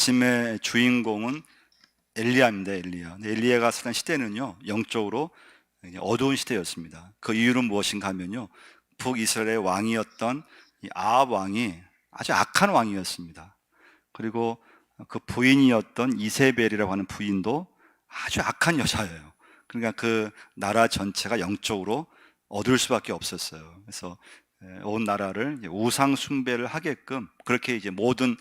말씀의 주인공은 엘리야입니다. 엘리야. 근데 엘리야가 살던 시대는요, 영적으로 어두운 시대였습니다. 그 이유는 무엇인가 하면요, 북이스라엘의 왕이었던 이 아합 왕이 아주 악한 왕이었습니다. 그리고 그 부인이었던 이세벨이라고 하는 부인도 아주 악한 여자예요. 그러니까 그 나라 전체가 영적으로 어두울 수밖에 없었어요. 그래서 온 나라를 우상 숭배를 하게끔 그렇게 이제 모든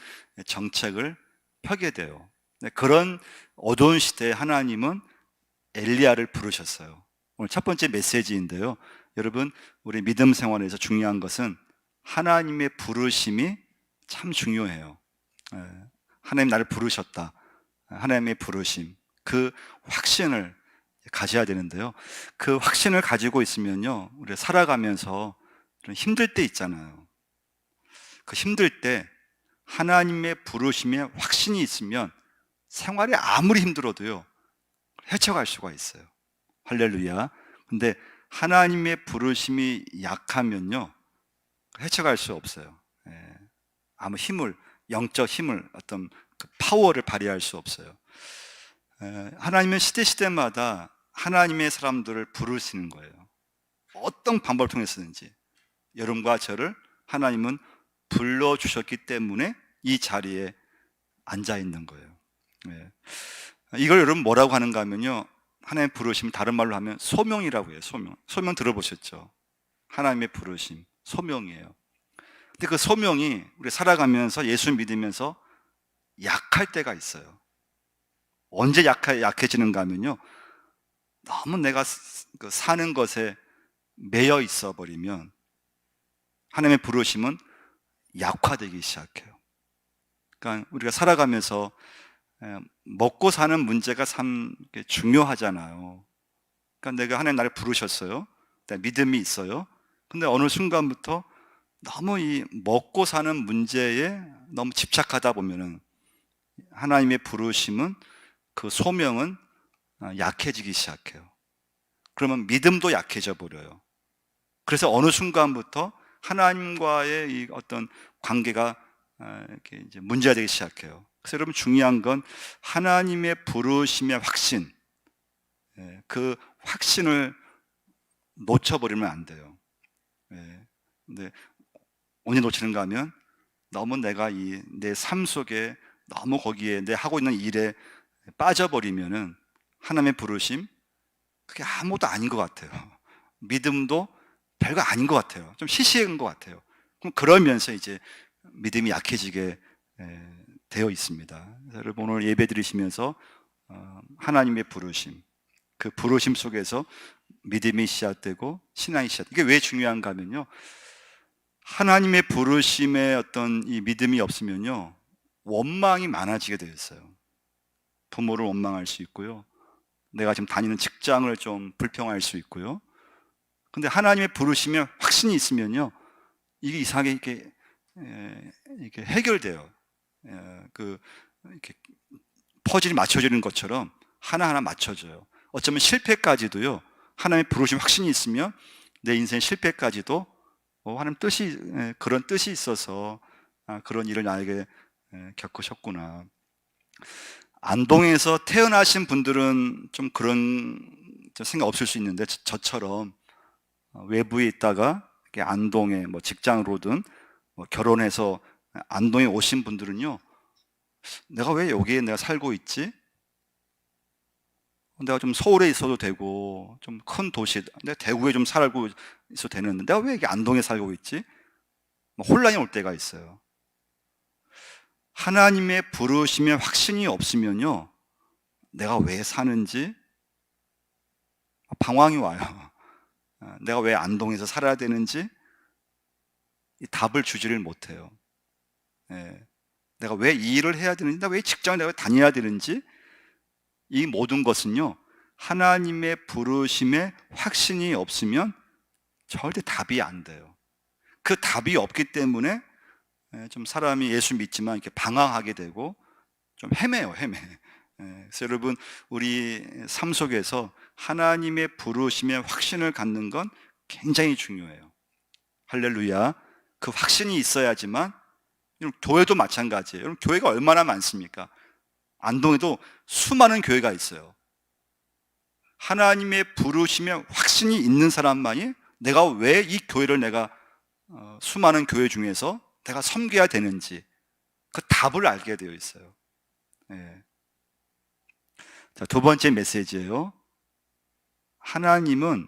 정책을 펴게 돼요. 그런 어두운 시대에 하나님은 엘리야를 부르셨어요. 오늘 첫 번째 메시지인데요, 여러분, 우리 믿음 생활에서 중요한 것은 하나님의 부르심이 참 중요해요. 하나님 나를 부르셨다, 하나님의 부르심, 그 확신을 가져야 되는데요, 그 확신을 가지고 있으면요, 우리가 살아가면서 좀 힘들 때 있잖아요. 그 힘들 때 하나님의 부르심에 확신이 있으면 생활이 아무리 힘들어도요, 헤쳐갈 수가 있어요. 할렐루야. 근데 하나님의 부르심이 약하면요, 헤쳐갈 수 없어요. 아무 힘을, 영적 힘을, 어떤 그 파워를 발휘할 수 없어요. 하나님은 시대마다 하나님의 사람들을 부르시는 거예요. 어떤 방법을 통해서든지 여러분과 저를 하나님은 불러주셨기 때문에 이 자리에 앉아 있는 거예요. 이걸 여러분 뭐라고 하는가 하면요, 하나님의 부르심, 다른 말로 하면 소명이라고 해요. 소명 들어보셨죠? 하나님의 부르심, 소명이에요. 근데 그 소명이 우리 살아가면서 예수 믿으면서 약할 때가 있어요. 언제 약해지는가 하면요, 너무 내가 사는 것에 매여 있어 버리면 하나님의 부르심은 약화되기 시작해요. 그러니까 우리가 살아가면서 먹고 사는 문제가 참 중요하잖아요. 그러니까 내가 하나님 나를 부르셨어요. 믿음이 있어요. 근데 어느 순간부터 너무 이 먹고 사는 문제에 너무 집착하다 보면은 하나님의 부르심은, 그 소명은 약해지기 시작해요. 그러면 믿음도 약해져 버려요. 그래서 어느 순간부터 하나님과의 이 어떤 관계가 이렇게 이제 문제가 되기 시작해요. 그래서 여러분, 중요한 건 하나님의 부르심의 확신, 그 확신을 놓쳐버리면 안 돼요. 근데 언제 놓치는가 하면 너무 내가 내 삶 속에 너무 거기에 내 하고 있는 일에 빠져버리면은 하나님의 부르심, 그게 아무것도 아닌 것 같아요. 믿음도 별거 아닌 것 같아요. 좀 시시한 것 같아요. 그럼 그러면서 이제 믿음이 약해지게 되어 있습니다. 여러분, 오늘 예배 드리시면서 하나님의 부르심, 그 부르심 속에서 믿음이 시작되고 신앙이 시작되고, 이게 왜 중요한가 하면요, 하나님의 부르심에 어떤 이 믿음이 없으면요, 원망이 많아지게 되어 있어요. 부모를 원망할 수 있고요, 내가 지금 다니는 직장을 좀 불평할 수 있고요. 근데 하나님의 부르심에 확신이 있으면요, 이게 이상하게 이렇게 해결돼요. 이렇게 퍼즐이 맞춰지는 것처럼 하나하나 맞춰져요. 어쩌면 실패까지도요, 하나님의 부르심 확신이 있으면 내 인생 실패까지도 하나님 그런 뜻이 있어서 그런 일을 나에게 겪으셨구나. 안동에서 태어나신 분들은 좀 그런 생각 없을 수 있는데, 저처럼 외부에 있다가 안동에 뭐 직장으로든 결혼해서 안동에 오신 분들은요, 내가 왜 여기에 내가 살고 있지? 내가 좀 서울에 있어도 되고 좀 큰 도시, 내가 대구에 좀 살고 있어도 되는데 내가 왜 여기 안동에 살고 있지? 혼란이 올 때가 있어요. 하나님의 부르심에 확신이 없으면요, 내가 왜 사는지 방황이 와요. 내가 왜 안동에서 살아야 되는지 이 답을 주지를 못해요. 내가 왜 이 일을 해야 되는지, 내가 왜 직장을 내가 다녀야 되는지, 이 모든 것은요, 하나님의 부르심에 확신이 없으면 절대 답이 안 돼요. 그 답이 없기 때문에 좀 사람이 예수 믿지만 이렇게 방황하게 되고 좀 헤매요. 그래서 여러분, 우리 삶 속에서 하나님의 부르심에 확신을 갖는 건 굉장히 중요해요. 할렐루야. 그 확신이 있어야지만 교회도 마찬가지예요. 여러분, 교회가 얼마나 많습니까? 안동에도 수많은 교회가 있어요. 하나님의 부르심에 확신이 있는 사람만이 내가 왜 이 교회를 내가 수많은 교회 중에서 내가 섬겨야 되는지 그 답을 알게 되어 있어요. 네. 자, 두 번째 메시지예요. 하나님은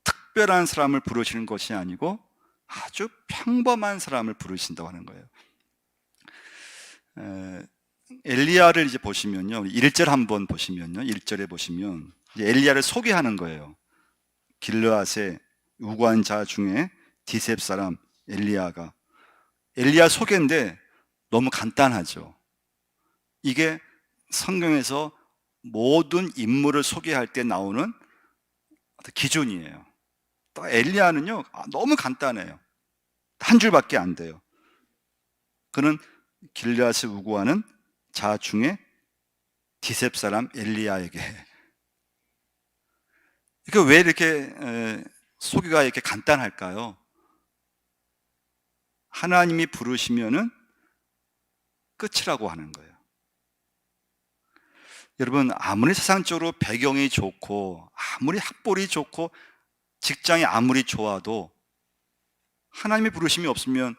특별한 사람을 부르시는 것이 아니고 아주 평범한 사람을 부르신다고 하는 거예요. 엘리야를 이제 보시면요, 1절 한번 보시면요, 1절에 보시면 이제 엘리야를 소개하는 거예요. 길르앗의 우관자 중에 디셉 사람 엘리야가, 엘리야 소개인데 너무 간단하죠. 이게 성경에서 모든 인물을 소개할 때 나오는 기준이에요. 또 엘리야는요, 너무 간단해요. 한 줄밖에 안 돼요. 그는 길르앗을 우구하는 자 중에 디셉 사람 엘리야에게. 이게 왜 이렇게 소개가 이렇게 간단할까요? 하나님이 부르시면은 끝이라고 하는 거예요. 여러분, 아무리 세상적으로 배경이 좋고 아무리 학벌이 좋고 직장이 아무리 좋아도 하나님의 부르심이 없으면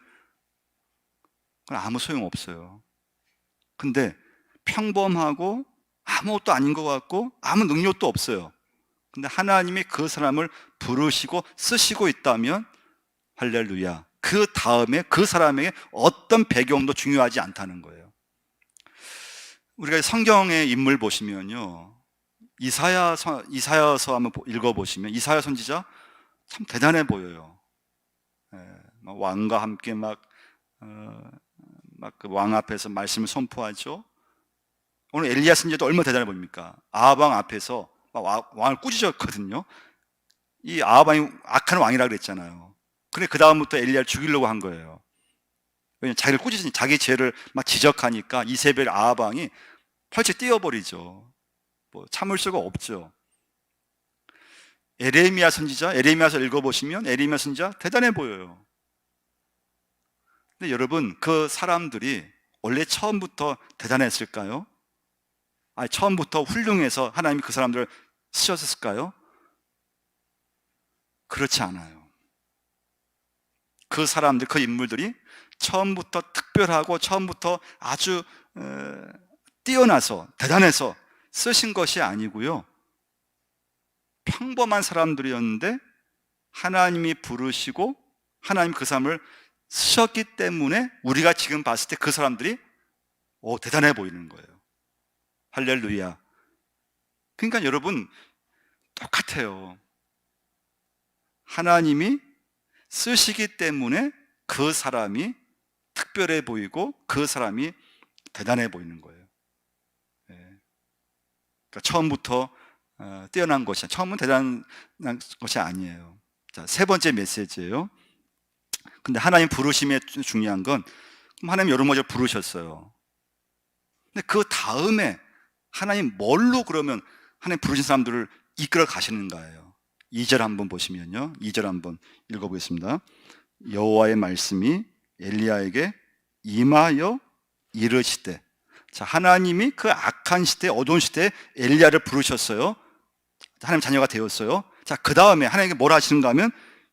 그건 아무 소용없어요. 근데 평범하고 아무것도 아닌 것 같고 아무 능력도 없어요. 근데 하나님이 그 사람을 부르시고 쓰시고 있다면 할렐루야. 그 다음에 그 사람에게 어떤 배경도 중요하지 않다는 거예요. 우리가 성경의 인물 보시면요, 이사야서 한번 읽어보시면 이사야 선지자 참 대단해 보여요. 왕과 함께 막 그 왕 앞에서 말씀을 선포하죠. 오늘 엘리야 선지자도 얼마나 대단해 보입니까? 아합 왕 앞에서 왕을 꾸짖었거든요. 이 아합 왕이 악한 왕이라 그랬잖아요. 그래, 그 다음부터 엘리야를 죽이려고 한 거예요. 왜냐면 자기를 꾸짖으니 자기 죄를 막 지적하니까 이세벨 아합 왕이 펄쩍 뛰어버리죠. 뭐 참을 수가 없죠. 에레미야 선지자, 에레미야서 읽어보시면 에레미야 선지자 대단해 보여요. 근데 여러분, 그 사람들이 원래 처음부터 대단했을까요? 아니, 처음부터 훌륭해서 하나님이 그 사람들을 쓰셨을까요? 그렇지 않아요. 그 사람들, 그 인물들이 처음부터 특별하고 처음부터 아주 뛰어나서 대단해서 쓰신 것이 아니고요, 평범한 사람들이었는데 하나님이 부르시고 하나님 그 사람을 쓰셨기 때문에 우리가 지금 봤을 때 그 사람들이 대단해 보이는 거예요. 할렐루야. 그러니까 여러분, 똑같아요. 하나님이 쓰시기 때문에 그 사람이 특별해 보이고 그 사람이 대단해 보이는 거예요. 그러니까 처음부터 뛰어난 것이, 처음은 대단한 것이 아니에요. 자, 세 번째 메시지예요. 근데 하나님 부르심에 중요한 건, 하나님 여러 가지를 부르셨어요. 근데 그 다음에 하나님 뭘로 그러면 하나님 부르신 사람들을 이끌어 가시는가예요. 2절 한번 보시면요, 2절 한번 읽어보겠습니다. 여호와의 말씀이 엘리야에게 임하여 이르시되. 자, 하나님이 그 악한 시대, 어두운 시대에 엘리야를 부르셨어요. 하나님 자녀가 되었어요. 자, 그 다음에 하나님께 뭘 하시는가 하면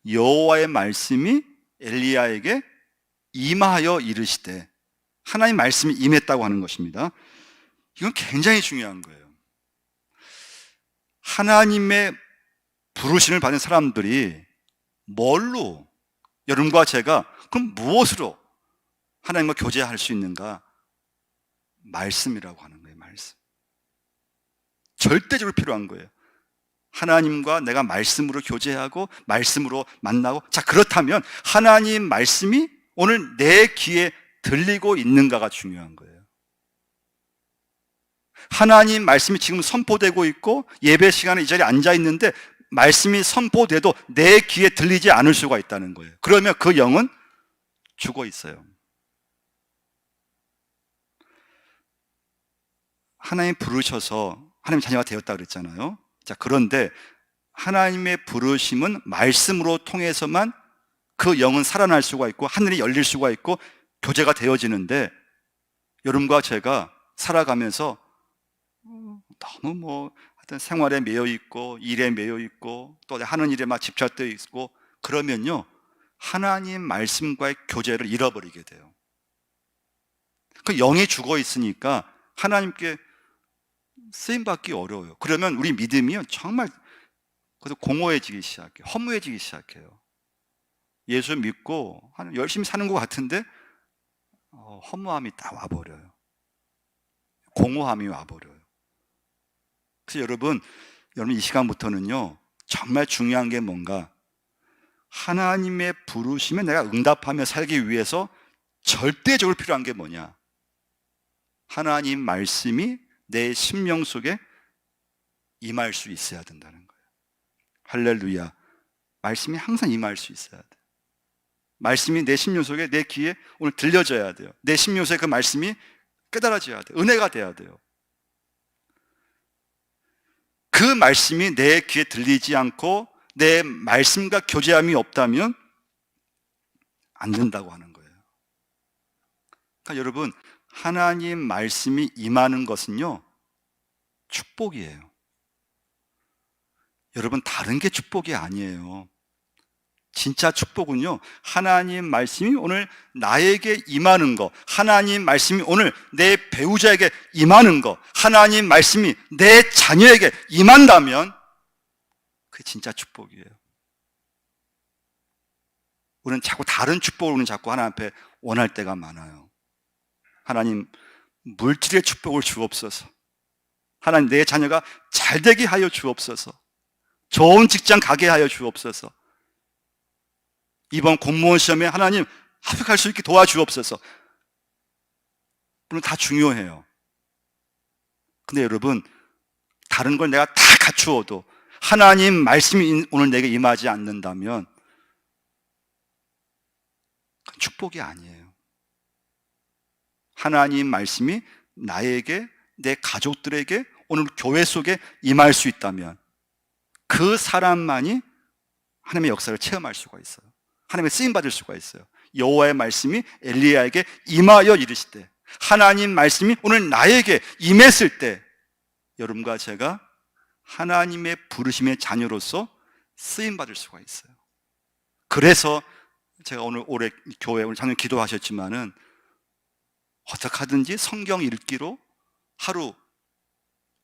여호와의 말씀이 엘리야에게 임하여 이르시되. 하나님 말씀이 임했다고 하는 것입니다. 이건 굉장히 중요한 거예요. 하나님의 부르심을 받은 사람들이 뭘로, 여러분과 제가 그럼 무엇으로 하나님과 교제할 수 있는가? 말씀이라고 하는 거예요. 말씀. 절대적으로 필요한 거예요. 하나님과 내가 말씀으로 교제하고 말씀으로 만나고. 자, 그렇다면 하나님 말씀이 오늘 내 귀에 들리고 있는가가 중요한 거예요. 하나님 말씀이 지금 선포되고 있고 예배 시간에 이 자리에 앉아 있는데 말씀이 선포돼도 내 귀에 들리지 않을 수가 있다는 거예요. 그러면 그 영은 죽어 있어요. 하나님 부르셔서 하나님 자녀가 되었다 그랬잖아요. 자, 그런데 하나님의 부르심은 말씀으로 통해서만 그 영은 살아날 수가 있고 하늘이 열릴 수가 있고 교제가 되어지는데 여러분과 제가 살아가면서 너무 하여튼 생활에 매여 있고 일에 매여 있고 또 하는 일에 막 집착되어 있고 그러면요 하나님 말씀과의 교제를 잃어버리게 돼요. 그 영이 죽어 있으니까 하나님께 쓰임받기 어려워요. 그러면 우리 믿음이요 정말 그래서 공허해지기 시작해요. 허무해지기 시작해요. 예수 믿고 열심히 사는 것 같은데 허무함이 딱 와버려요. 공허함이 와버려요. 그래서 여러분 이 시간부터는요 정말 중요한 게 뭔가 하나님의 부르심에 내가 응답하며 살기 위해서 절대적으로 필요한 게 뭐냐, 하나님 말씀이 내 심령 속에 임할 수 있어야 된다는 거예요. 할렐루야. 말씀이 항상 임할 수 있어야 돼요. 말씀이 내 심령 속에, 내 귀에 오늘 들려져야 돼요. 내 심령 속에 그 말씀이 깨달아져야 돼요. 은혜가 돼야 돼요. 그 말씀이 내 귀에 들리지 않고 내 말씀과 교제함이 없다면 안 된다고 하는 거예요. 그러니까 여러분 하나님 말씀이 임하는 것은요 축복이에요. 여러분 다른 게 축복이 아니에요. 진짜 축복은요 하나님 말씀이 오늘 나에게 임하는 거, 하나님 말씀이 오늘 내 배우자에게 임하는 거, 하나님 말씀이 내 자녀에게 임한다면 그게 진짜 축복이에요. 우리는 자꾸 다른 축복을 우리는 자꾸 하나님 앞에 원할 때가 많아요. 하나님 물질의 축복을 주옵소서. 하나님 내 자녀가 잘되게 하여 주옵소서. 좋은 직장 가게 하여 주옵소서. 이번 공무원 시험에 하나님 합격할 수 있게 도와주옵소서. 물론 다 중요해요. 근데 여러분 다른 걸 내가 다 갖추어도 하나님 말씀이 오늘 내게 임하지 않는다면 그건 축복이 아니에요. 하나님 말씀이 나에게, 내 가족들에게, 오늘 교회 속에 임할 수 있다면 그 사람만이 하나님의 역사를 체험할 수가 있어요. 하나님의 쓰임받을 수가 있어요. 여호와의 말씀이 엘리야에게 임하여 이르시되 하나님 말씀이 오늘 나에게 임했을 때 여러분과 제가 하나님의 부르심의 자녀로서 쓰임받을 수가 있어요. 그래서 제가 오늘 올해 교회, 오늘 작년 기도하셨지만은 어떻게 하든지 성경 읽기로 하루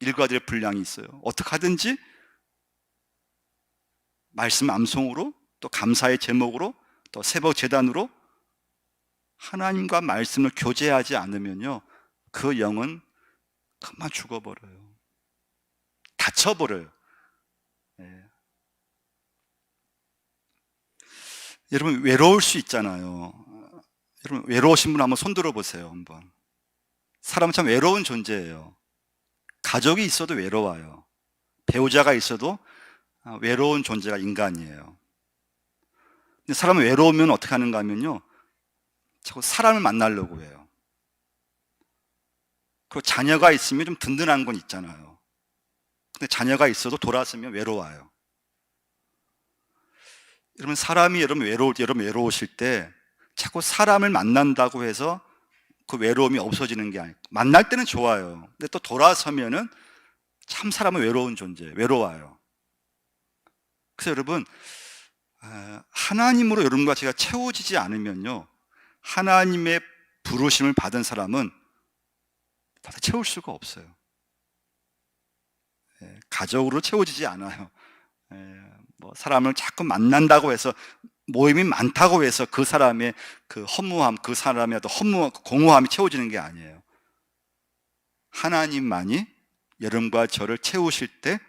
일과들의 분량이 있어요. 어떻게 하든지 말씀 암송으로 또 감사의 제목으로 또 새벽 제단으로 하나님과 말씀을 교제하지 않으면요 그 영은 금방 죽어버려요. 다쳐버려요. 네. 여러분 외로울 수 있잖아요. 여러분 외로우신 분 한번 손 들어보세요. 한번. 사람은 참 외로운 존재예요. 가족이 있어도 외로워요. 배우자가 있어도 외로운 존재가 인간이에요. 근데 사람은 외로우면 어떻게 하는가 하면요 자꾸 사람을 만나려고 해요. 그리고 자녀가 있으면 좀 든든한 건 있잖아요. 근데 자녀가 있어도 돌아서면 외로워요. 여러분 사람이 여러분 외로우실 때 자꾸 사람을 만난다고 해서 그 외로움이 없어지는 게 아니고, 만날 때는 좋아요. 근데 또 돌아서면은 참 사람은 외로운 존재, 외로워요. 그래서 여러분 하나님으로 여러분과 제가 채워지지 않으면요 하나님의 부르심을 받은 사람은 다 채울 수가 없어요. 가족으로 채워지지 않아요. 뭐 사람을 자꾸 만난다고 해서, 모임이 많다고 해서 그 사람의 그 허무함, 그 사람의 어떤 허무함, 공허함이 채워지는 게 아니에요. 하나님만이 여러분과 저를 채우실 때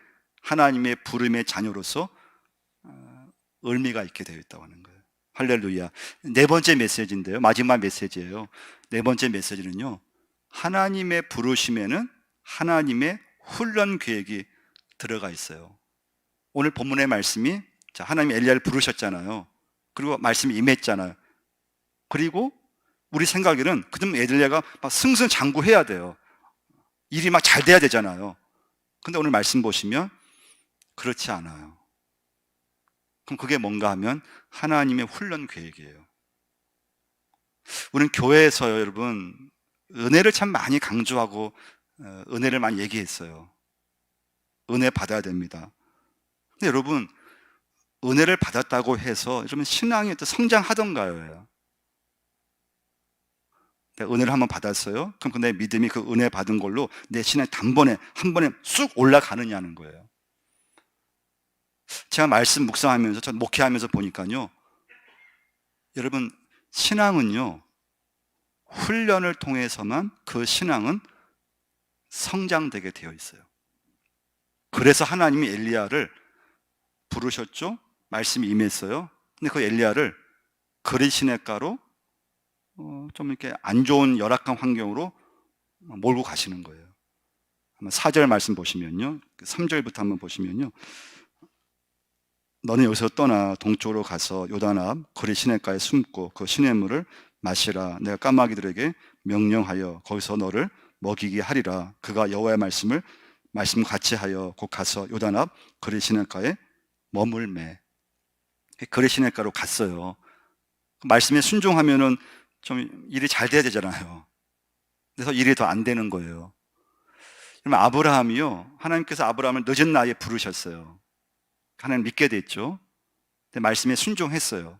하나님의 부름의 자녀로서 의미가 있게 되어 있다고 하는 거예요. 할렐루야. 네 번째 메시지인데요, 마지막 메시지예요. 네 번째 메시지는요 하나님의 부르심에는 하나님의 훈련 계획이 들어가 있어요. 오늘 본문의 말씀이, 자, 하나님이 엘리야를 부르셨잖아요. 그리고 말씀이 임했잖아요. 그리고 우리 생각에는 그럼 엘리야가 막 승승장구해야 돼요. 일이 막 잘 돼야 되잖아요. 근데 오늘 말씀 보시면 그렇지 않아요. 그럼 그게 뭔가 하면 하나님의 훈련 계획이에요. 우리는 교회에서요, 여러분, 은혜를 참 많이 강조하고 은혜를 많이 얘기했어요. 은혜 받아야 됩니다. 근데 여러분, 은혜를 받았다고 해서 여러분 신앙이 또 성장하던가요? 내가 은혜를 한번 받았어요. 그럼 내 믿음이 그 은혜 받은 걸로 내 신앙이 단번에 한 번에 쑥 올라가느냐는 거예요. 제가 말씀 묵상하면서, 전 목회하면서 보니까요, 여러분, 신앙은요, 훈련을 통해서만 그 신앙은 성장되게 되어 있어요. 그래서 하나님이 엘리야를 부르셨죠? 말씀이 임했어요. 근데 그 엘리야를 그릿 시냇가로 좀 이렇게 안 좋은 열악한 환경으로 몰고 가시는 거예요. 한번 4절 말씀 보시면요, 3절부터 한번 보시면요, 너는 여기서 떠나 동쪽으로 가서 요단 앞 그릿 시냇가에 숨고 그 시냇물을 마시라. 내가 까마귀들에게 명령하여 거기서 너를 먹이게 하리라. 그가 여호와의 말씀 같이 하여 곧 가서 요단 앞 그릿 시냇가에 머물매. 그릿 시냇가로 갔어요. 말씀에 순종하면은 좀 일이 잘 돼야 되잖아요. 그래서 일이 더 안 되는 거예요. 그러면 아브라함이요, 하나님께서 아브라함을 늦은 나이에 부르셨어요. 하나님 믿게 됐죠. 근데 말씀에 순종했어요.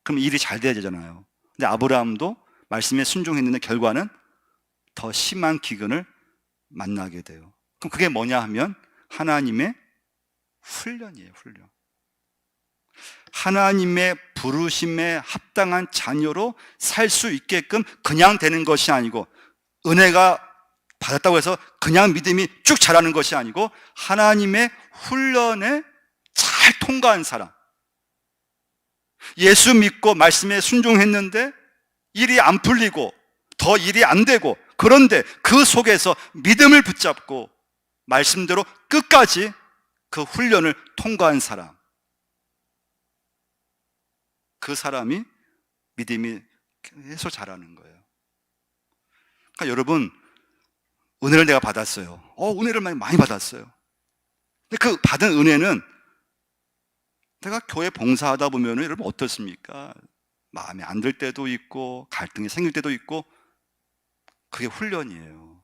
그럼 일이 잘 돼야 되잖아요. 근데 아브라함도 말씀에 순종했는데 결과는 더 심한 기근을 만나게 돼요. 그럼 그게 뭐냐 하면 하나님의 훈련이에요, 훈련. 하나님의 부르심에 합당한 자녀로 살 수 있게끔 그냥 되는 것이 아니고, 은혜가 받았다고 해서 그냥 믿음이 쭉 자라는 것이 아니고, 하나님의 훈련에 잘 통과한 사람. 예수 믿고 말씀에 순종했는데 일이 안 풀리고 더 일이 안 되고, 그런데 그 속에서 믿음을 붙잡고 말씀대로 끝까지 그 훈련을 통과한 사람, 그 사람이 믿음이 계속 자라는 거예요. 그러니까 여러분, 은혜를 내가 받았어요. 은혜를 많이 받았어요. 근데 그 받은 은혜는 내가 교회 봉사하다 보면 여러분 어떻습니까? 마음에 안 들 때도 있고 갈등이 생길 때도 있고, 그게 훈련이에요.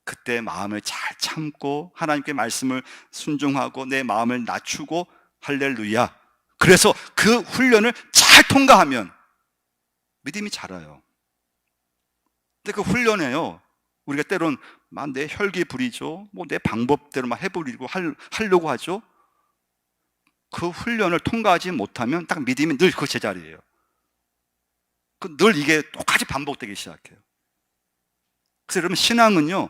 그때 마음을 잘 참고 하나님께 말씀을 순종하고 내 마음을 낮추고, 할렐루야. 그래서 그 훈련을 잘 통과하면 믿음이 자라요. 근데 그 훈련에요, 우리가 때론 내 혈기 부리죠. 내 방법대로 해보려고 하려고 하죠. 그 훈련을 통과하지 못하면 딱 믿음이 늘 그 제자리예요. 늘 이게 똑같이 반복되기 시작해요. 그래서 여러분, 신앙은요,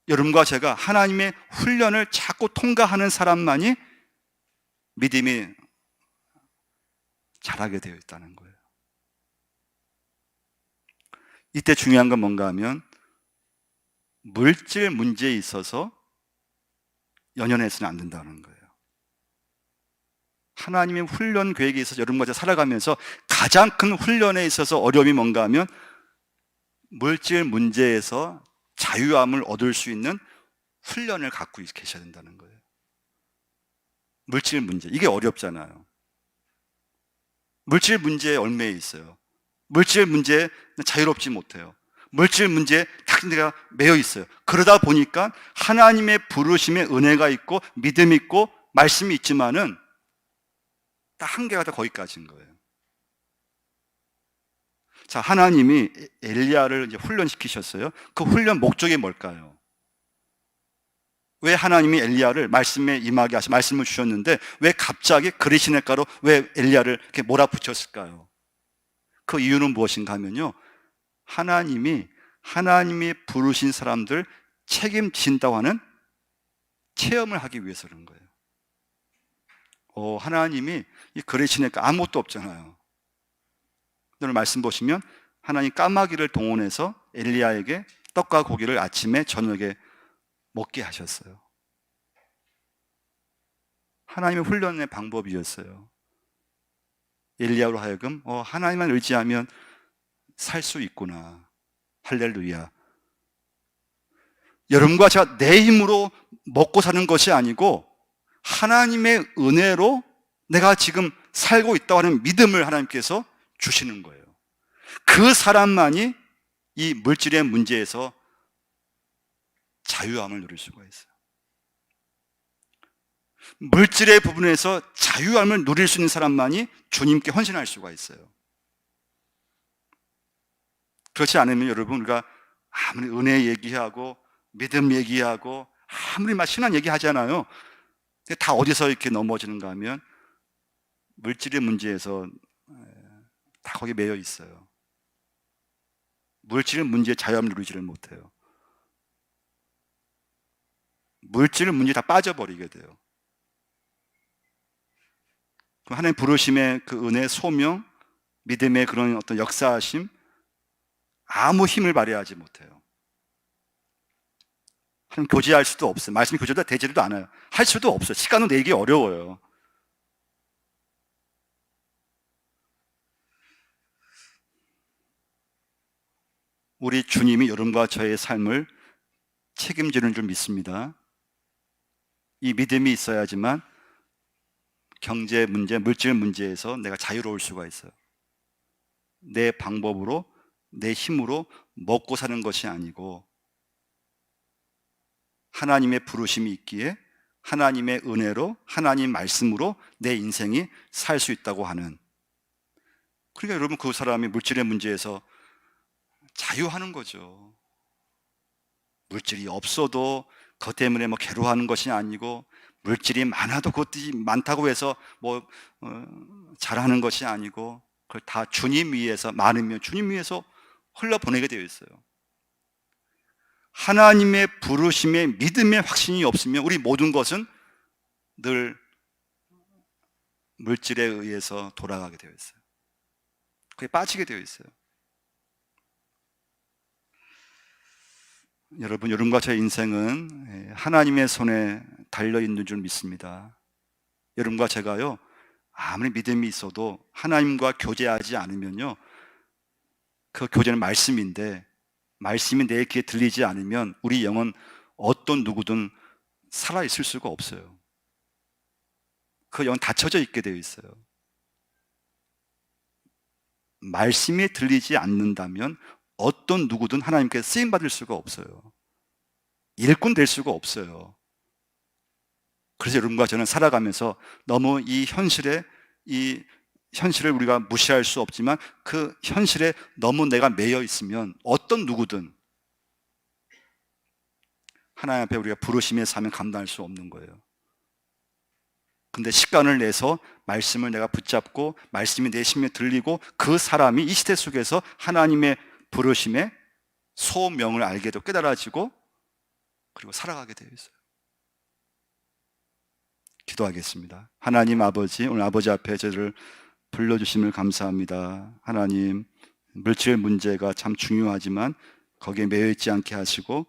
여러분과 제가 하나님의 훈련을 자꾸 통과하는 사람만이 믿음이 자라게 되어 있다는 거예요. 이때 중요한 건 뭔가 하면, 물질 문제에 있어서 연연해서는 안 된다는 거예요. 하나님의 훈련 계획에 있어서 여러분과 제가 살아가면서 가장 큰 훈련에 있어서 어려움이 뭔가 하면, 물질 문제에서 자유함을 얻을 수 있는 훈련을 갖고 계셔야 된다는 거예요. 물질 문제, 이게 어렵잖아요. 물질 문제에 얽매여 있어요. 물질 문제에 자유롭지 못해요. 물질 문제에 딱 내가 매여 있어요. 그러다 보니까 하나님의 부르심에 은혜가 있고 믿음이 있고 말씀이 있지만은 딱 한계가 다 거기까지인 거예요. 자, 하나님이 엘리야를 이제 훈련시키셨어요. 그 훈련 목적이 뭘까요? 왜 하나님이 엘리야를 말씀에 임하게 하시, 말씀을 주셨는데 왜 갑자기 그릿 시냇가로 왜 엘리야를 이렇게 몰아붙였을까요? 그 이유는 무엇인가 하면요, 하나님이 부르신 사람들 책임진다고 하는 체험을 하기 위해서 그런 거예요. 하나님이 이 그릿 시냇가 아무것도 없잖아요. 오늘 말씀 보시면 하나님 까마귀를 동원해서 엘리야에게 떡과 고기를 아침에 저녁에 먹게 하셨어요. 하나님의 훈련의 방법이었어요. 엘리야로 하여금 하나님만 의지하면 살 수 있구나. 할렐루야. 여러분과 제가 내 힘으로 먹고 사는 것이 아니고 하나님의 은혜로 내가 지금 살고 있다고 하는 믿음을 하나님께서 주시는 거예요. 그 사람만이 이 물질의 문제에서 자유함을 누릴 수가 있어요. 물질의 부분에서 자유함을 누릴 수 있는 사람만이 주님께 헌신할 수가 있어요. 그렇지 않으면 여러분, 우리가 아무리 은혜 얘기하고 믿음 얘기하고 아무리 막 신앙 얘기하잖아요. 다 어디서 이렇게 넘어지는가 하면 물질의 문제에서 다 거기 매여 있어요. 물질의 문제에 자유함을 누리지를 못해요. 물질의 문제에 다 빠져버리게 돼요. 그럼 하나님 부르심의 그 은혜, 소명, 믿음의 그런 어떤 역사하심, 아무 힘을 발휘하지 못해요. 하나님 교제할 수도 없어요. 말씀이 교제도 되지도 않아요. 할 수도 없어요. 시간은 내기 어려워요. 우리 주님이 여러분과 저의 삶을 책임지는 줄 믿습니다. 이 믿음이 있어야지만 경제 문제, 물질 문제에서 내가 자유로울 수가 있어요. 내 방법으로, 내 힘으로 먹고 사는 것이 아니고 하나님의 부르심이 있기에 하나님의 은혜로, 하나님 말씀으로 내 인생이 살 수 있다고 하는, 그러니까 여러분, 그 사람이 물질의 문제에서 자유하는 거죠. 물질이 없어도 그것 때문에 뭐 괴로워하는 것이 아니고, 물질이 많아도 그것이 많다고 해서 잘하는 것이 아니고, 그걸 다 주님 위해서, 많으면 주님 위해서 흘려보내게 되어 있어요. 하나님의 부르심에 믿음의 확신이 없으면 우리 모든 것은 늘 물질에 의해서 돌아가게 되어 있어요. 그게 빠지게 되어 있어요. 여러분, 여러분과 저의 인생은 하나님의 손에 달려있는 줄 믿습니다. 여러분과 제가요, 아무리 믿음이 있어도 하나님과 교제하지 않으면요, 그 교제는 말씀인데 말씀이 내 귀에 들리지 않으면 우리 영은 어떤 누구든 살아있을 수가 없어요. 그 영은 닫혀져 있게 되어 있어요. 말씀이 들리지 않는다면 어떤 누구든 하나님께 쓰임받을 수가 없어요. 일꾼 될 수가 없어요. 그래서 여러분과 저는 살아가면서 너무 이 현실을 우리가 무시할 수 없지만 그 현실에 너무 내가 매여 있으면 어떤 누구든 하나님 앞에 우리가 부르심의 삶을 감당할 수 없는 거예요. 근데 시간을 내서 말씀을 내가 붙잡고 말씀이 내 심에 들리고 그 사람이 이 시대 속에서 하나님의 부르심의 소명을 알게도 깨달아지고 그리고 살아가게 되어 있어요. 기도하겠습니다. 하나님 아버지, 오늘 아버지 앞에 저를 불러주심을 감사합니다. 하나님, 물질 문제가 참 중요하지만 거기에 매여 있지 않게 하시고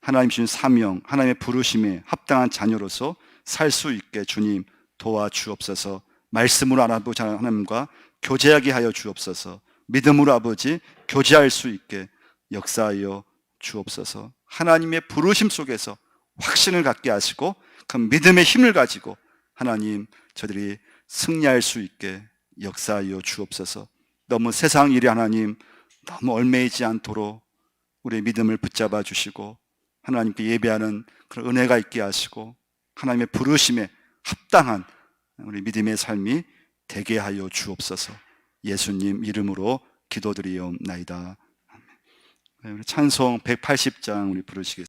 하나님 주신 사명, 하나님의 부르심에 합당한 자녀로서 살 수 있게 주님 도와주옵소서. 말씀으로 아버지 하나님과 교제하게 하여 주옵소서. 믿음으로 아버지 교제할 수 있게 역사하여 주옵소서. 하나님의 부르심 속에서 확신을 갖게 하시고 그 믿음의 힘을 가지고 하나님 저들이 승리할 수 있게 역사하여 주옵소서. 너무 세상 일이 하나님 너무 얽매이지 않도록 우리의 믿음을 붙잡아 주시고 하나님께 예배하는 그런 은혜가 있게 하시고 하나님의 부르심에 합당한 우리 믿음의 삶이 되게 하여 주옵소서. 예수님 이름으로 기도드리옵나이다. 우리 찬송 180장 우리 부르시겠습니다.